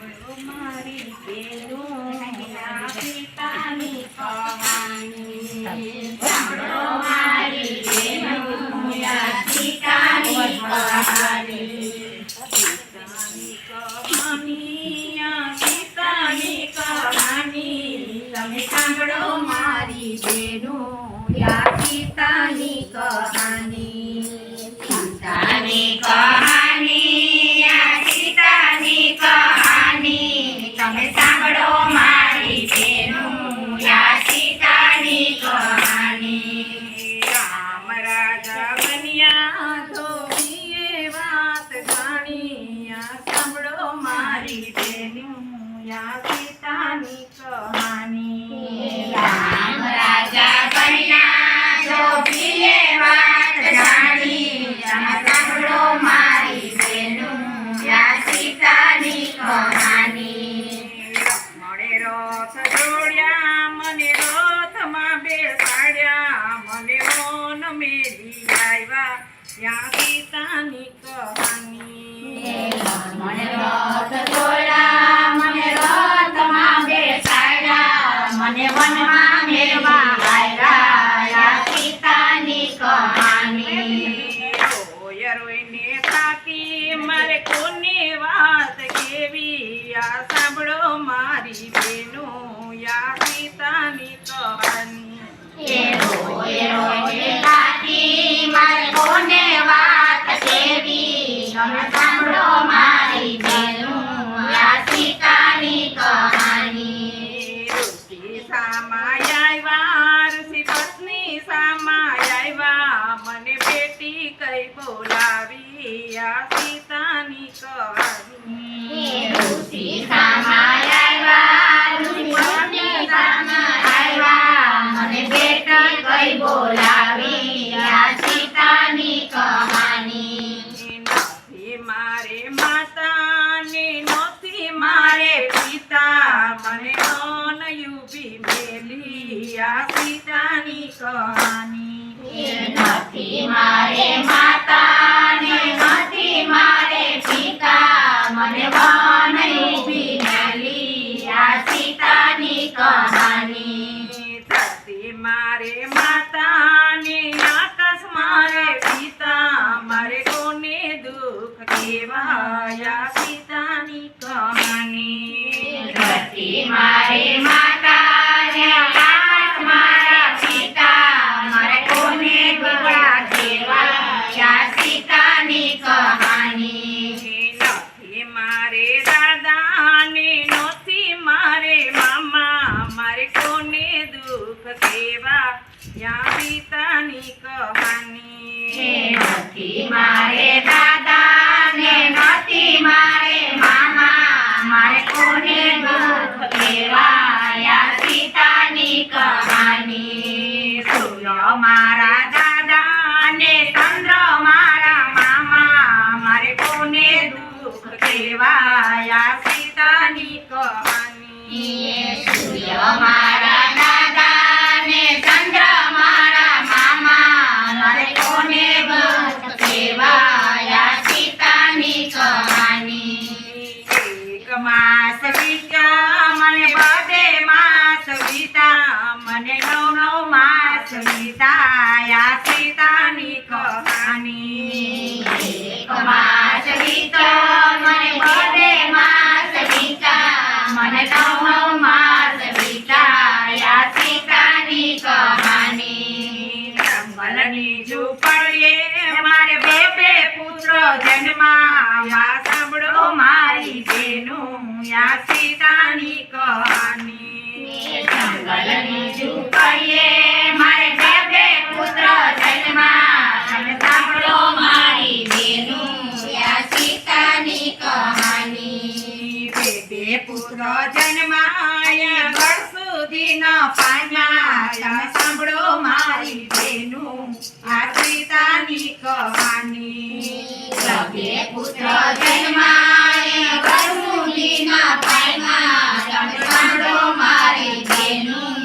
મારી બેનું સીતાની કહાની સાંભળો મારી બેનું સીતાની કહાની સીતાની કહાની તમે સાંભળો મારી બેનું સીતાની કહાની સીતાની કહાની સીતાની કહાની તમે સાંભળો મારી બેનું સીતાની કહાની રામ રાજા બન્યા ધોબીએ વાત જાણી સાંભળો મારી બેનું સીતાની કહાની રામ રાજા બન્યા ધોબીએ વાત જાણી સાંભળો મારી બેનું સીતાની કહાની મળે રથ જોડ્યા મને રથમાં બેસાડ્યા મને મોન મેલી આવ્યા સીતાની કહાની મને રથ જોડ્યા મને રથમાં બેસાડ્યા મને વનમાં મેળવા આવ્યા સીતાની કહાની રોઈને થાકી મારે કોની વાત કેવી સાંભળો મારી બેનું સીતાની કહાની રોઈને થાકી મારે કોને વાત કેવી સાંભળો મારી બેનું સીતાની કહાની ઋષિ સામા આવ્યા ઋષિ પત્ની સામા આવ્યા મને બેટી કઈ બોલાવી સીતાની કહાની ઋષિ સામા આવ્યા ઋષિ પત્ની સામા આવ્યા મને બેટી કઈ બોલાવી સીતાની કહાની નથી મારે માતા ને નથી મારે પિતા મને યુવી મેલી સીતાની કહાની નથી મારે માતા ને નથી મારે પિતા મને યુવી મેલી સીતાની કહાની ધરતી મારે માતા ને આકાશ મારે પિતા મારે કોને દુઃખ કેવાયા સીતાની કહાની ધરતી મારે માતા ને આકાશ મારા પિતા મારે કોને દુઃખ કેવાયા સીતાની કહાની નથી મારે દાદા ને નથી મારે મામા મારે કોને દુઃખ કેવા સીતાની કહાની નથી મારે દાદા ને નથી મારે મામા મારે કોને દુઃખ કેવા સીતાની કહાની સૂર્ય મારા દાદા ને ચંદ્ર મારા મામા મારે કોને દુઃખ કેવા સીતાની કહાની સૂર્ય મારા દાદા ને ચંદ્ર મારા મામા મારે કોને દુઃખ કેવા સીતાની કહાની એક માસ વીત્યા મને બધે માસ વીતા મને નવ માસ વીતા સીતાની કહાની એક માસ વીત્યો મને બધે માસ વીતા મને નવ માસ વીતા સીતાની કહાની જંગલની ઝૂંપડીએ મારે બે પુત્ર જન્માયા સાંભળો મારી બેનું સીતાની કહાની જંગલની ઝૂંપડીએ મારે બે પુત્ર જન્માયા સાંભળો મારી બેનું સીતાની કહાની બે પુત્ર જન્માયા ઘર સુધી ન પામ્યા સાંભળો મારી બેનું સીતાની કહાની બે પુત્ર જન્માયા ઘર સુધી ન પામ્યા સાંભળો મારી બેનું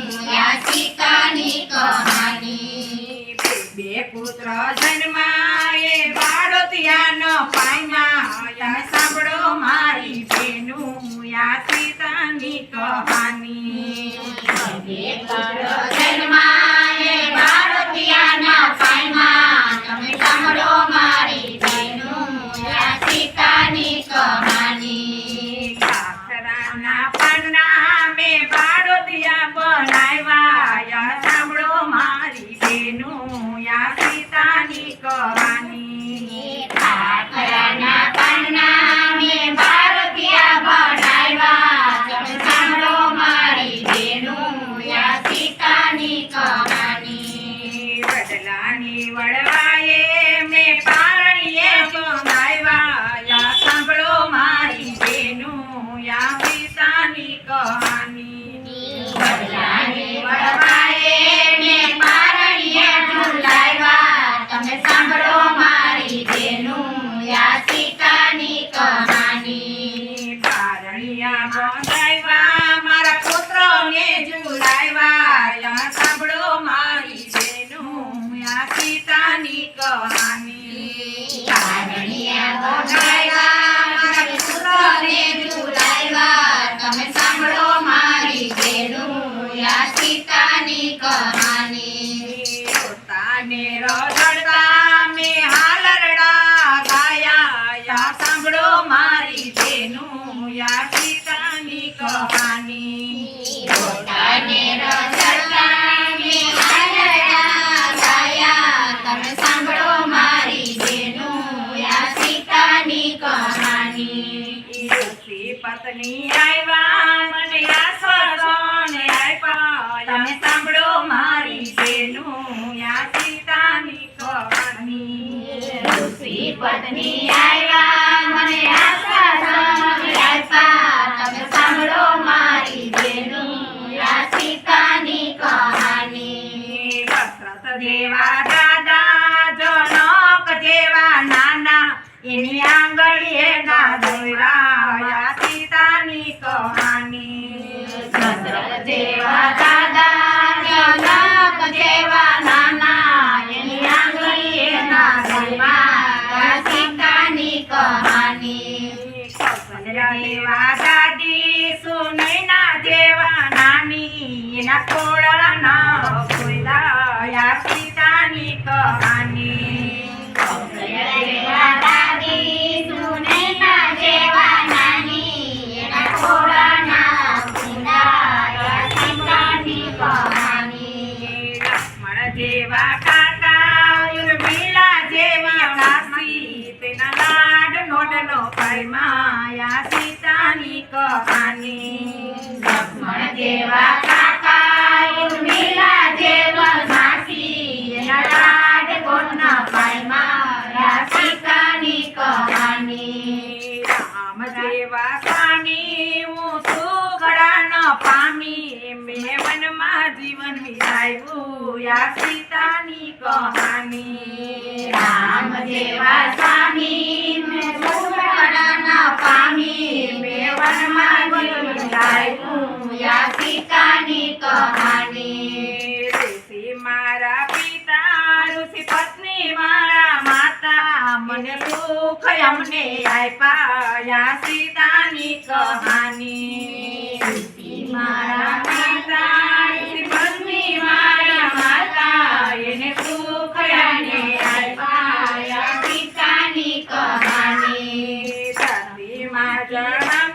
સીતાની કહાની બે પુત્ર જન્માએ બાળોતિયા ન પામ્યા સાંભળો મારી બેનું ઋષિ પત્ની આવ્યા મને આશ્વાસન આપ્યા તમે સાંભળો મારી બેનું યા સીતાની કહાની ઋષિ પત્ની આવ્યા મને આશ્વાસન આપ્યા તમે સાંભળો મારી બેનું યા સીતાની કહાની દશરથ જેવા દાદા જનક જેવા નાના એની આંગળીએ ના દોરાયા સીતાની કહાની દશરથ જેવા દાદા જનક જેવા નાના એની આંગળીએ ના દોરાયા સીતાની કહાની કૌશલ્યા જેવા દાદી સુનૈના જેવા નાની એના ખોળાના ખોલાયા સીતાની કહાની કૌશલ્યા જેવા દાદી સુનૈના જેવા નાની એના ખોળાના ખોલાયા સીતાની કહાની લક્ષ્મણ જેવા કાકા ઉર્મિલા જેવી કાશી તેના લાડ નોડનો પાયમાયા સીતાની કહાની લક્ષ્મણ જેવા કાકા ઉર્મિલા જેવા કાશી એના લાડ કોના પાયમાયા સીતાની કહાની રામ જેવા સ્વામી હું સુખડા ન પામી મેં વનમાં જીવન વિતાવ્યું યા સીતાની કહાની રામ જેવા સ્વામી મેં સુખડા ન પામી મેં વનમાં જીવન વિતાવ્યું યા સીતાની કહાની ઋષિ મારા પિતા ઋષિ પત્ની મારા માતા મને સુખ અમને આપ્યા યા સીતાની કહાની ઋષિ મારા પિતા ઋષિ પત્ની મારા માતા એને સુખ અમને આપ્યા યા સીતાની કહાની ધરતીમાં જન્મ